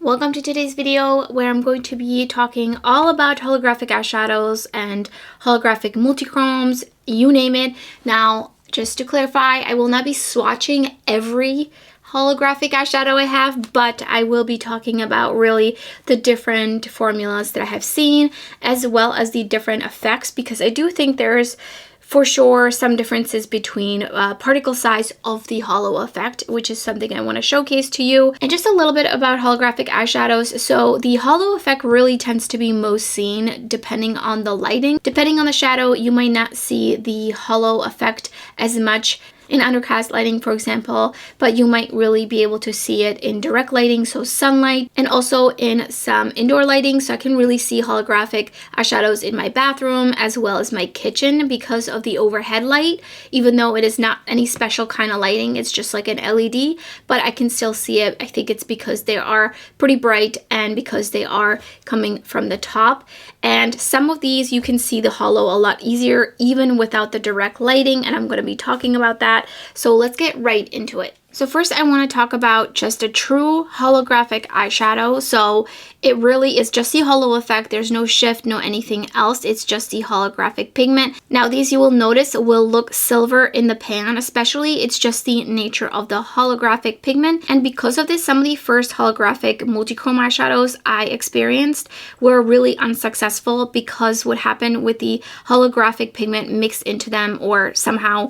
Welcome to today's video where I'm going to be talking all about holographic eyeshadows and holographic multichromes, you name it. Now, just to clarify, I will not be swatching every holographic eyeshadow I have, but I will be talking about really the different formulas that I have seen, as well as the different effects, because I do think there's for sure some differences between particle size of the holo effect, which is something I want to showcase to you. And just a little bit about holographic eyeshadows. So the holo effect really tends to be most seen depending on the lighting. Depending on the shadow, you might not see the holo effect as much in undercast lighting, for example, but you might really be able to see it in direct lighting, so sunlight, and also in some indoor lighting. So I can really see holographic eyeshadows in my bathroom as well as my kitchen because of the overhead light, even though it is not any special kind of lighting, it's just like an LED, but I can still see it. I think it's because they are pretty bright and because they are coming from the top. And some of these you can see the holo a lot easier even without the direct lighting, and I'm going to be talking about that. So let's get right into it. So first I want to talk about just a true holographic eyeshadow. So it really is just the holo effect. There's no shift, no anything else. It's just the holographic pigment. Now these you will notice will look silver in the pan, especially. It's just the nature of the holographic pigment. And because of this, some of the first holographic multichrome eyeshadows I experienced were really unsuccessful because what happened with the holographic pigment mixed into them, or somehow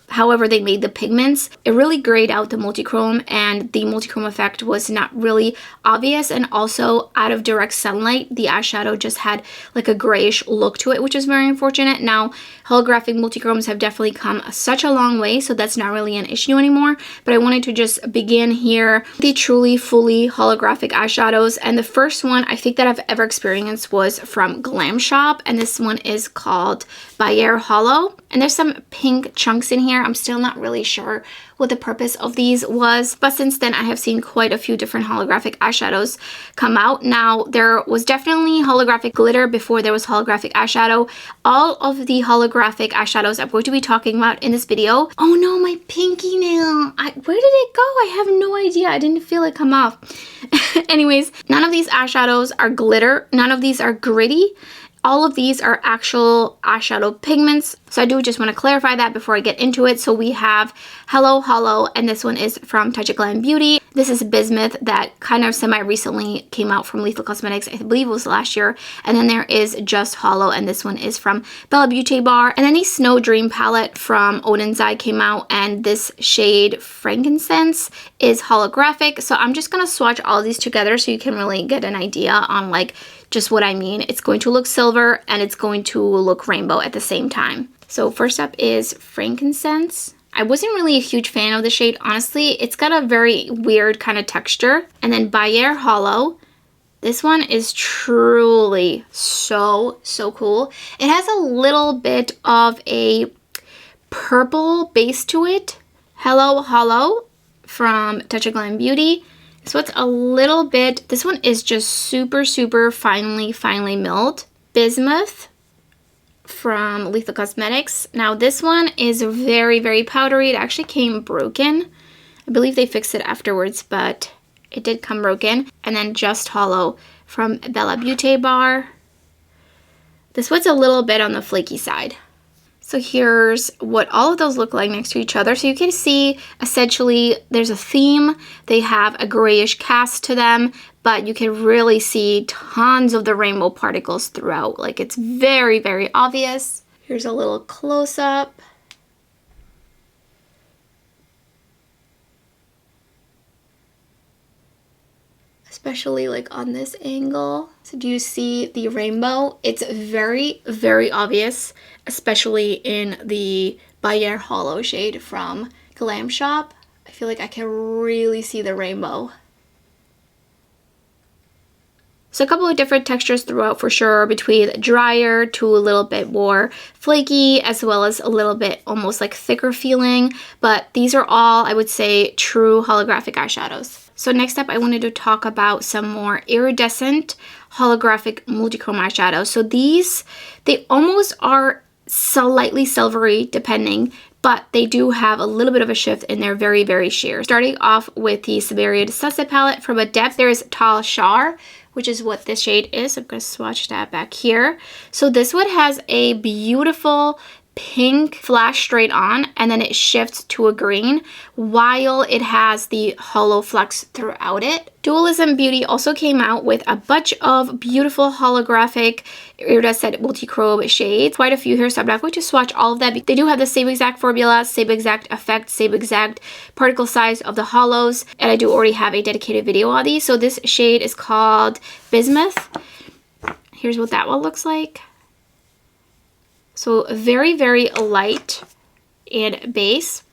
however they made the pigments, it really grayed out the multichrome, and the multichrome effect was not really obvious. And also out of direct sunlight, the eyeshadow just had like a grayish look to it, which is very unfortunate. Now holographic multichromes have definitely come such a long way, so that's not really an issue anymore. But I wanted to just begin here the truly fully holographic eyeshadows, and the first one I think that I've ever experienced was from Glam shop, and this one is called Beaute Holo. And there's some pink chunks in here. I'm still not really sure what the purpose of these was, but since then I have seen quite a few different holographic eyeshadows come out. Now there was definitely holographic glitter before there was holographic eyeshadow. All of the holographic eyeshadows I'm going to be talking about in this video. Oh no, my pinky nail! Where did it go? I have no idea. I didn't feel it come off. Anyways, none of these eyeshadows are glitter. None of these are gritty. All of these are actual eyeshadow pigments. So I do just want to clarify that before I get into it. So we have Hello Holo, and this one is from Touch of Glam Beauty. This is Bismuth that kind of semi-recently came out from Lethal Cosmetics. I believe it was last year. And then there is Just Holo, and this one is from Beaute Bar. And then the Snow Dream palette from Odin's Eye came out, and this shade Frankincense is holographic. So I'm just going to swatch all of these together so you can really get an idea on like just what I mean. It's going to look silver and it's going to look rainbow at the same time. So first up is Frankincense. I wasn't really a huge fan of the shade, honestly. It's got a very weird kind of texture. And then Beaute Holo. This one is truly so cool. It has a little bit of a purple base to it. Hello Holo from Touch of Glam Beauty. So it's a little bit, this one is just super finely milled. Bismuth from Lethal Cosmetics. Now this one is very powdery. It actually came broken. I believe they fixed it afterwards, but it did come broken. And then Just Holo from Beaute Bar. This one's a little bit on the flaky side. So here's what all of those look like next to each other. So you can see essentially there's a theme. They have a grayish cast to them, but you can really see tons of the rainbow particles throughout. Like it's very obvious. Here's a little close-up. Especially like on this angle. So do you see the rainbow? It's very obvious, especially in the Beaute Holo shade from Glam Shop. I feel like I can really see the rainbow. So a couple of different textures throughout for sure, between drier to a little bit more flaky, as well as a little bit almost like thicker feeling. But these are all, I would say, true holographic eyeshadows. So next up, I wanted to talk about some more iridescent holographic multichrome eyeshadows. So these, they almost are slightly silvery depending, but they do have a little bit of a shift and they're very, very sheer. Starting off with the Siberian Sunset palette from Adept, there is Tal Shar, which is what this shade is. I'm going to swatch that back here. So this one has a beautiful pink flash straight on, and then it shifts to a green while it has the holo flex throughout it. Dualism Beauty also came out with a bunch of beautiful holographic iridescent multi-chrome shades. Quite a few here, so I'm not going to swatch all of that. They do have the same exact formula, same exact effect, same exact particle size of the holos, and I do already have a dedicated video on these. So this shade is called Bismuth. Here's what that one looks like. So very, very light and base.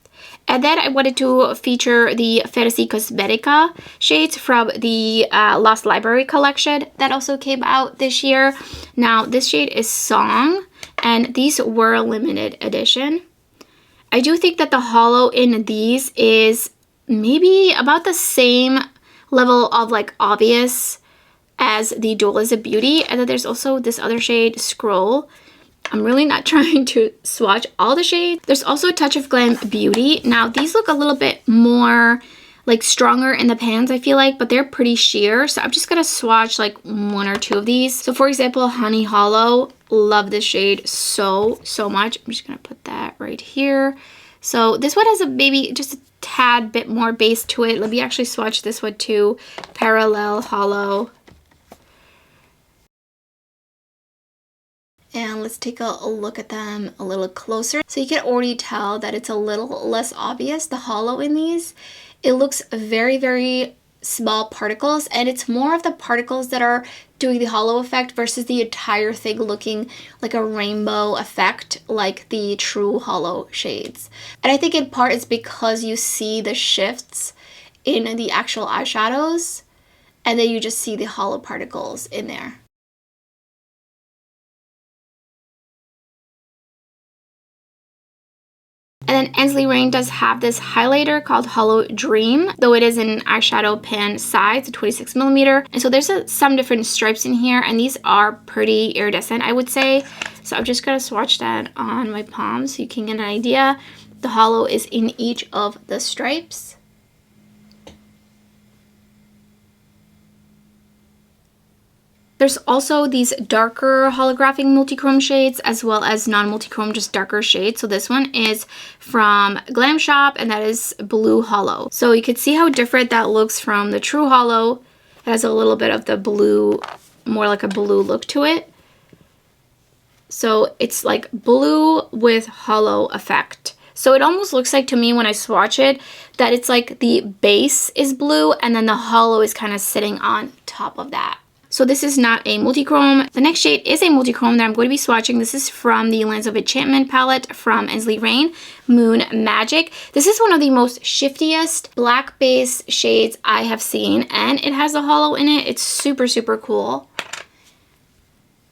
And then I wanted to feature the Fantasy Cosmetica shades from the Lost Library collection that also came out this year. Now, this shade is Song, and these were limited edition. I do think that the holo in these is maybe about the same level of like obvious as the Dualism Beauty. And then there's also this other shade, Scroll. I'm really not trying to swatch all the shades. There's also a touch of Glam Beauty. Now, these look a little bit more like stronger in the pans, I feel like, but they're pretty sheer. So I'm just gonna swatch like one or two of these. So for example, Honey Holo, love this shade so much. I'm just gonna put that right here. So this one has a maybe just a tad bit more base to it. Let me actually swatch this one too. Parallel Holo. And let's take a look at them a little closer. So you can already tell that it's a little less obvious, the holo in these. It looks very, very small particles, and it's more of the particles that are doing the holo effect versus the entire thing looking like a rainbow effect like the true holo shades. And I think in part it's because you see the shifts in the actual eyeshadows, and then you just see the holo particles in there. And then Ensley does have this highlighter called Holo Dream, though it is an eyeshadow pan size, 26mm. And so there's some different stripes in here, and these are pretty iridescent, I would say. So I'm just gonna swatch that on my palm so you can get an idea. The holo is in each of the stripes. There's also these darker holographic multi-chrome shades as well as non-multi-chrome, just darker shades. So this one is from Glam Shop, and that is Blue Holo. So you can see how different that looks from the true holo. It has a little bit of the blue, more like a blue look to it. So it's like blue with holo effect. So it almost looks like to me when I swatch it that it's like the base is blue and then the holo is kind of sitting on top of that. So this is not a multi-chrome. The next shade is a multi-chrome that I'm going to be swatching. This is from the Lands of Enchantment palette from Ensley, Moon Magic. This is one of the most shiftiest black base shades I have seen, and it has a holo in it. It's super, super cool.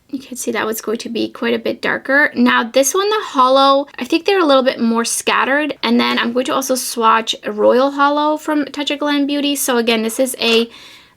You can see that one's going to be quite a bit darker. Now this one, the holo, I think they're a little bit more scattered. And then I'm going to also swatch Royal Holo from Touch of Glam Beauty. So again, this is a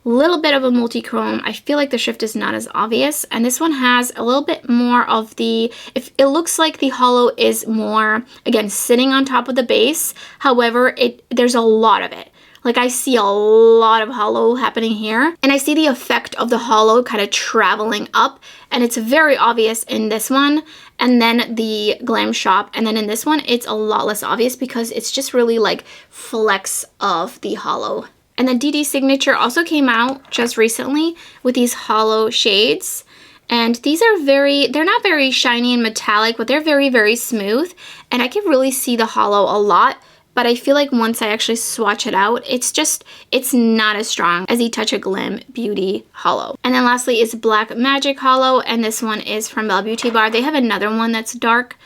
little bit of a multi-chrome. I feel like the shift is not as obvious, and this one has a little bit more of the, if it looks like the holo is more, again, sitting on top of the base. However, there's a lot of it. Like I see a lot of holo happening here, and I see the effect of the holo kind of traveling up, and it's very obvious in this one, and then the Glam Shop, and then in this one it's a lot less obvious because it's just really like flecks of the holo. And then Dede Signature also came out just recently with these holo shades. And these are they're not very shiny and metallic, but they're very, very smooth. And I can really see the holo a lot. But I feel like once I actually swatch it out, it's not as strong as the Touch of Glam Beauty holo. And then lastly is Black Magic Holo. And this one is from Belle Beauty Bar. They have another one that's dark.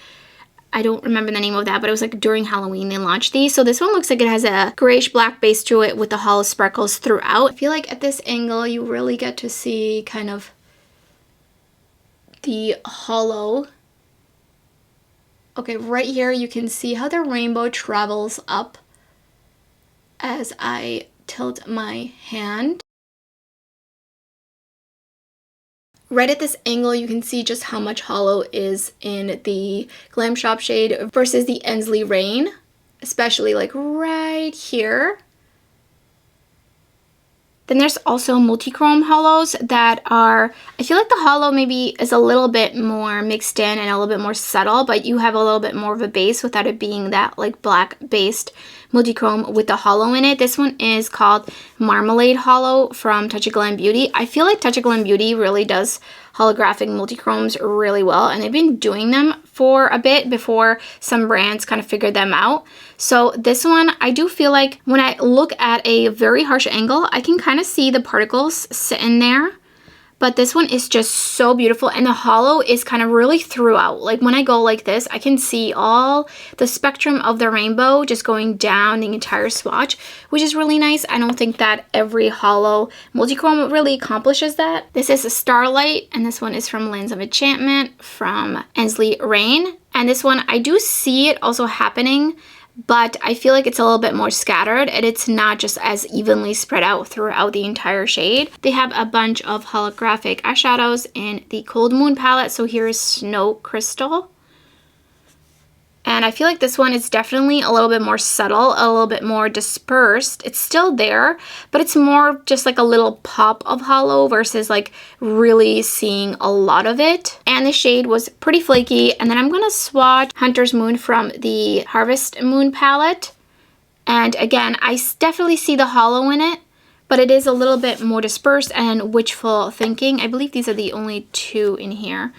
I don't remember the name of that, but it was like during Halloween they launched these. So this one looks like it has a grayish black base to it with the holo sparkles throughout. I feel like at this angle you really get to see kind of the holo. Okay, right here you can see how the rainbow travels up as I tilt my hand. right at this angle, you can see just how much holo is in the Glam Shop shade versus the Ensley Rain, especially like right here. Then there's also multi-chrome holos that are, I feel like the holo maybe is a little bit more mixed in and a little bit more subtle, but you have a little bit more of a base without it being that like black based multi-chrome with the holo in it. This one is called Marmalade Holo from Touch of Glam Beauty. I feel like Touch of Glam Beauty really does holographic multi-chromes really well, and they've been doing them for a bit before some brands kind of figured them out. So this one, I do feel like when I look at a very harsh angle, I can kind of see the particles sitting there. But this one is just so beautiful, and the holo is kind of really throughout. Like when I go like this, I can see all the spectrum of the rainbow just going down the entire swatch, which is really nice. I don't think that every holo multi-chrome really accomplishes that. This is a Starlight, and this one is from Lands of Enchantment from Ensley Rain. And this one, I do see it also happening, but I feel like it's a little bit more scattered and it's not just as evenly spread out throughout the entire shade. They have a bunch of holographic eyeshadows in the Cold Moon palette. So here is Snow Crystal. And I feel like this one is definitely a little bit more subtle, a little bit more dispersed. It's still there, but it's more just like a little pop of holo versus like really seeing a lot of it. And the shade was pretty flaky. And then I'm gonna swatch Hunter's Moon from the Harvest Moon palette. And again, I definitely see the holo in it, but it is a little bit more dispersed and wishful thinking. I believe these are the only two in here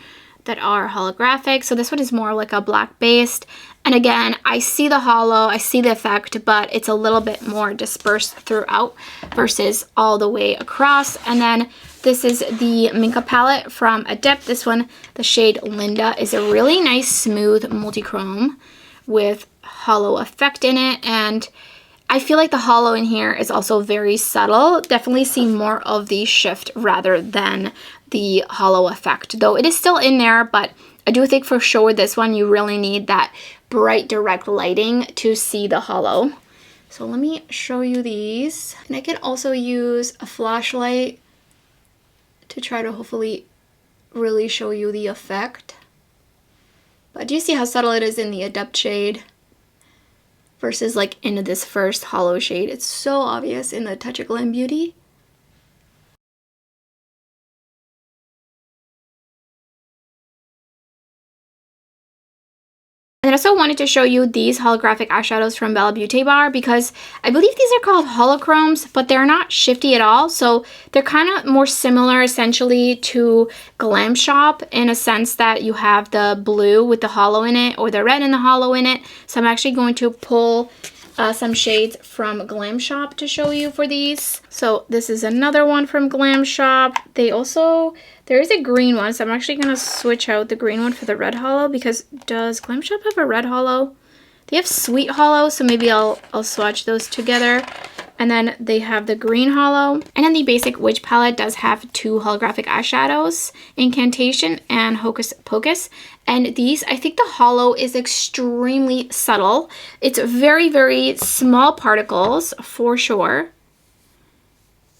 that are holographic. So this one is more like a black based. And again, I see the holo, I see the effect, but it's a little bit more dispersed throughout versus all the way across. And then this is the Minka palette from Adept. This one, the shade Linda, is a really nice smooth multi-chrome with holo effect in it. And I feel like the holo in here is also very subtle. Definitely see more of the shift rather than the holo effect, though it is still in there. But I do think for sure this one you really need that bright direct lighting to see the holo. So let me show you these, and I can also use a flashlight to try to hopefully really show you the effect. But do you see how subtle it is in the Adept shade versus like into this first holo shade? It's so obvious in the Touch of Glam Beauty. And I also wanted to show you these holographic eyeshadows from Beaute Bar because I believe these are called Holo-chromes, but they're not shifty at all. So they're kind of more similar essentially to Glam Shop in a sense that you have the blue with the holo in it or the red and the holo in it. So I'm actually going to pull some shades from Glam Shop to show you for these. So this is another one from Glam Shop. They also, there is a green one, so I'm actually going to switch out the green one for the red holo because does Glam Shop have a red holo? They have Sweet Holo, so maybe I'll swatch those together. And then they have the green holo. And then the basic Witch palette does have two holographic eyeshadows, Incantation and Hocus Pocus. And these, I think the holo is extremely subtle. It's very, very small particles for sure.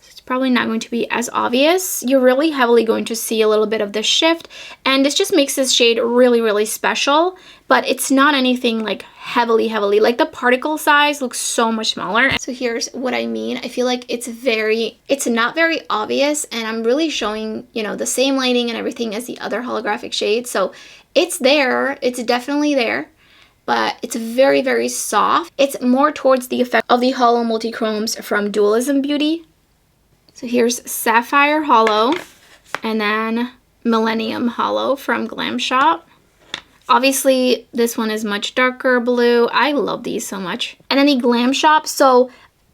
It's probably not going to be as obvious. You're really heavily going to see a little bit of the shift. And this just makes this shade really, really special. But it's not anything like heavily, like the particle size looks so much smaller. So here's what I mean. I feel like it's not very obvious, and I'm really showing, you know, the same lighting and everything as the other holographic shades. So it's there, it's definitely there, but it's very, very soft. It's more towards the effect of the holo multi-chromes from Dualism Beauty. So here's Sapphire Holo and then Millennium Holo from Glam Shop. Obviously, this one is much darker blue. I love these so much. And then the Glam Shop. So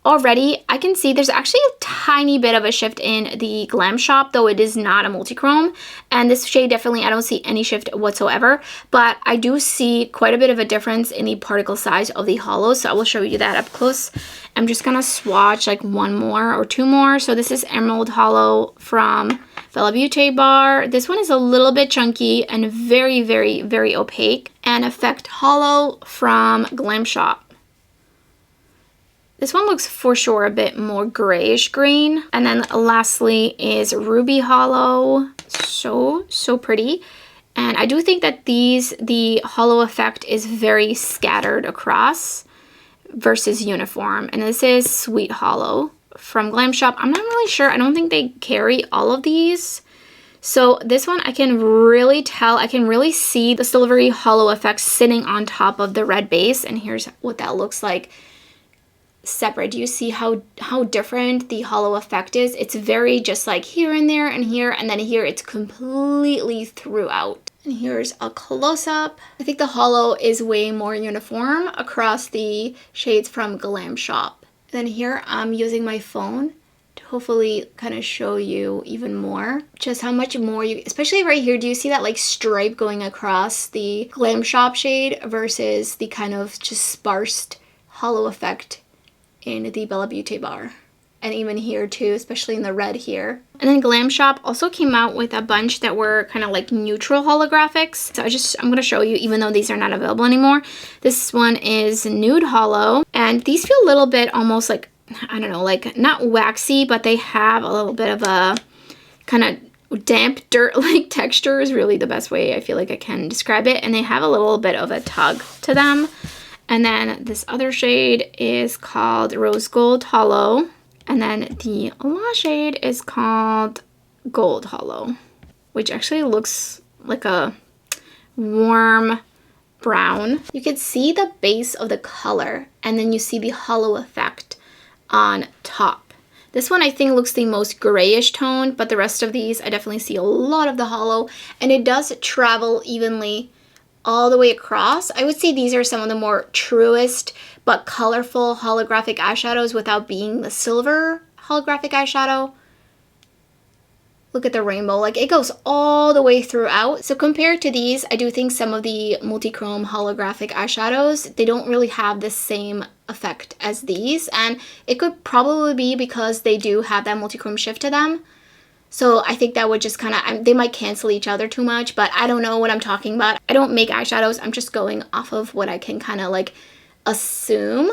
already I can see there's actually a tiny bit of a shift in the Glam Shop, though it is not a multi-chrome. And this shade definitely, I don't see any shift whatsoever. But I do see quite a bit of a difference in the particle size of the holo. So I will show you that up close. I'm just going to swatch like one more or two more. So this is Emerald Holo from Beaute Bar. This one is a little bit chunky and very, very, very opaque. And Effect Holo from Glam Shop. This one looks for sure a bit more grayish green. And then lastly is Ruby Holo. so, so pretty. And I do think that the holo effect is very scattered across versus uniform. And this is Sweet Holo from Glam Shop. I'm not really sure. I don't think they carry all of these. So this one I can really tell, I can really see the silvery holo effect sitting on top of the red base. And here's what that looks like separate. Do you see how different the holo effect is? It's very just like here and there and here, and then here it's completely throughout. And here's a close-up. I think the holo is way more uniform across the shades from Glam Shop. Then here I'm using my phone to hopefully kind of show you even more just how much more you, especially right here, do you see that like stripe going across the Glam Shop shade versus the kind of just sparsed holo effect in the Bella Beaute bar? And even here too, especially in the red here. And then Glam Shop also came out with a bunch that were kind of like neutral holographics. So I'm gonna show you, even though these are not available anymore. This one is Nude Holo, and these feel a little bit almost like, I don't know, like not waxy, but they have a little bit of a kind of damp dirt-like texture is really the best way I feel like I can describe it. And they have a little bit of a tug to them. And then this other shade is called Rose Gold Holo. And then the last shade is called Gold Holo, which actually looks like a warm brown. You can see the base of the color, and then you see the holo effect on top. This one I think looks the most grayish tone, but the rest of these I definitely see a lot of the holo, and it does travel evenly all the way across. I would say these are some of the more truest but colorful holographic eyeshadows without being the silver holographic eyeshadow. Look at the rainbow, like it goes all the way throughout. So compared to these, I do think some of the multi-chrome holographic eyeshadows, they don't really have the same effect as these. And it could probably be because they do have that multi-chrome shift to them. So I think that would just kind of, they might cancel each other too much, but I don't know what I'm talking about. I don't make eyeshadows. I'm just going off of what I can kind of like assume.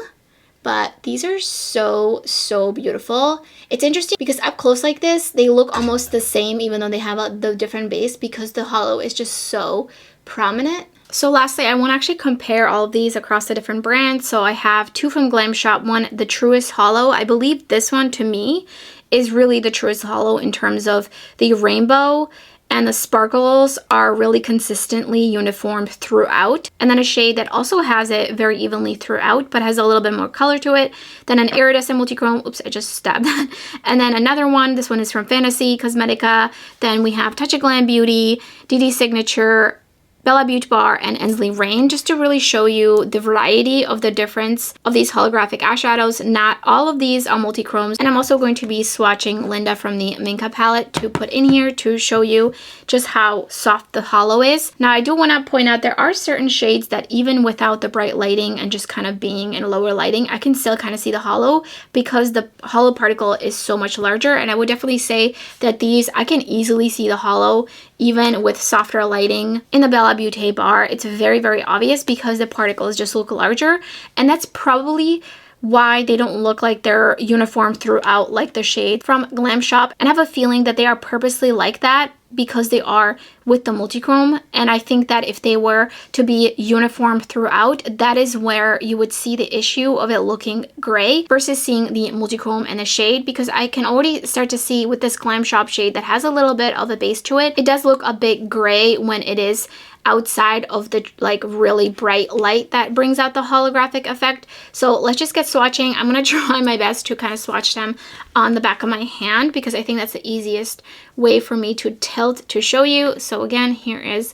But these are so, so beautiful. It's interesting because up close like this, they look almost the same even though they have the different base because the holo is just so prominent. So lastly, I want to actually compare all of these across the different brands. So I have two from Glam Shop. One, the Truest Holo. I believe this one to me is really the truest holo in terms of the rainbow, and the sparkles are really consistently uniform throughout. And then a shade that also has it very evenly throughout but has a little bit more color to it. Then an Iridescent multi-chrome. Oops, I just stabbed that. And then another one. This one is from Fantasy Cosmetica. Then we have Touch of Glam Beauty, Dede Signature, Bella Beaute Bar, and Ensley Rain, just to really show you the variety of the difference of these holographic eyeshadows. Not all of these are multi-chromes. And I'm also going to be swatching Linda from the Minka palette to put in here to show you just how soft the holo is. Now, I do want to point out there are certain shades that even without the bright lighting and just kind of being in lower lighting, I can still kind of see the holo because the holo particle is so much larger. And I would definitely say that these, I can easily see the holo even with softer lighting. In the Bella Beaute bar, it's very, very obvious because the particles just look larger, and that's probably why they don't look like they're uniform throughout like the shade from Glam Shop. And I have a feeling that they are purposely like that because they are with the multi-chrome. And I think that if they were to be uniform throughout, that is where you would see the issue of it looking gray versus seeing the multi-chrome and the shade, because I can already start to see with this Glam Shop shade that has a little bit of a base to it, it does look a bit gray when it is outside of the like really bright light that brings out the holographic effect. So let's just get swatching. I'm gonna try my best to kind of swatch them on the back of my hand because I think that's the easiest way for me to tilt to show you. So again, here is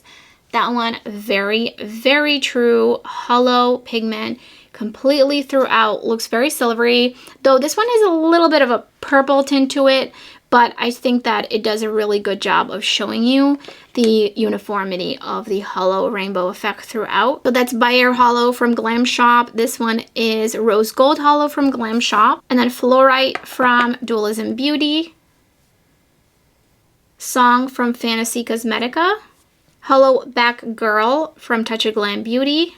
that one. Very, very true holo pigment, completely throughout, looks very silvery, though this one has a little bit of a purple tint to it, but I think that it does a really good job of showing you the uniformity of the holo rainbow effect throughout. So that's Bayer Holo from Glam Shop. This one is Rose Gold Holo from Glam Shop. And then Fluorite from Dualism Beauty. Song from Fantasy Cosmetica. Holo Back Girl from Touch of Glam Beauty.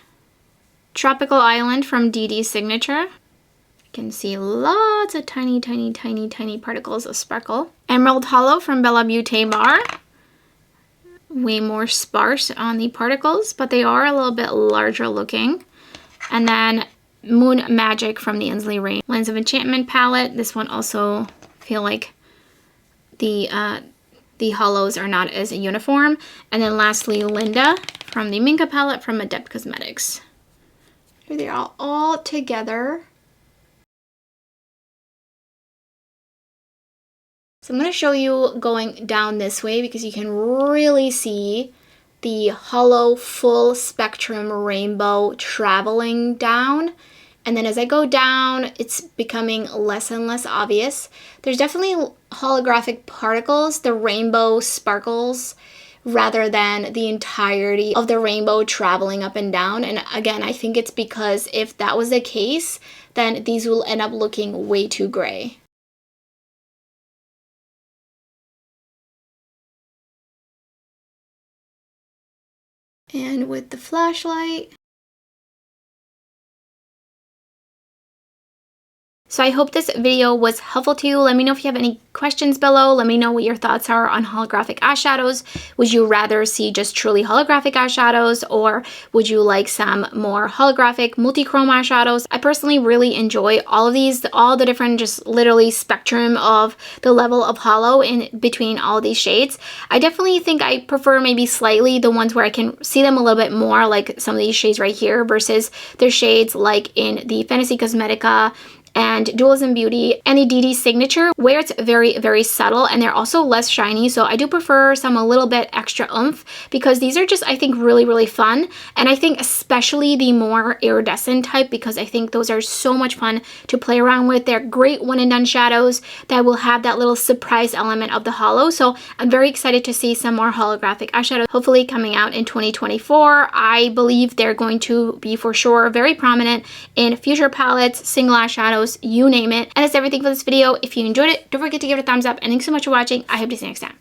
Tropical Island from Dede Signature. You can see lots of tiny, tiny, tiny, tiny particles of sparkle. Emerald Holo from Bella Beaute Bar. way more sparse on the particles, but they are a little bit larger looking. And then Moon Magic from the Ensley range. Lines of Enchantment palette. This one also feel like the hollows are not as uniform. And then lastly, Linda from the Minka palette from Adept Cosmetics. Here they are all together. So I'm going to show you going down this way because you can really see the holo full spectrum rainbow traveling down. And then as I go down, it's becoming less and less obvious. There's definitely holographic particles, the rainbow sparkles, rather than the entirety of the rainbow traveling up and down. And again, I think it's because if that was the case, then these will end up looking way too gray. And with the flashlight. So I hope this video was helpful to you. Let me know if you have any questions below. Let me know what your thoughts are on holographic eyeshadows. Would you rather see just truly holographic eyeshadows, or would you like some more holographic multi-chrome eyeshadows? I personally really enjoy all of these, all the different just literally spectrum of the level of holo in between all these shades. I definitely think I prefer maybe slightly the ones where I can see them a little bit more, like some of these shades right here versus the shades like in the Fantasy Cosmetica and Dualism Beauty and the Dede Signature, where it's very, very subtle and they're also less shiny. So I do prefer some a little bit extra oomph because these are just, I think, really, really fun. And I think especially the more iridescent type, because I think those are so much fun to play around with. They're great one and done shadows that will have that little surprise element of the holo. So I'm very excited to see some more holographic eyeshadows hopefully coming out in 2024. I believe they're going to be for sure very prominent in future palettes, single eyeshadows, you name it. And that's everything for this video. If you enjoyed it, don't forget to give it a thumbs up, and thanks so much for watching. I hope to see you next time.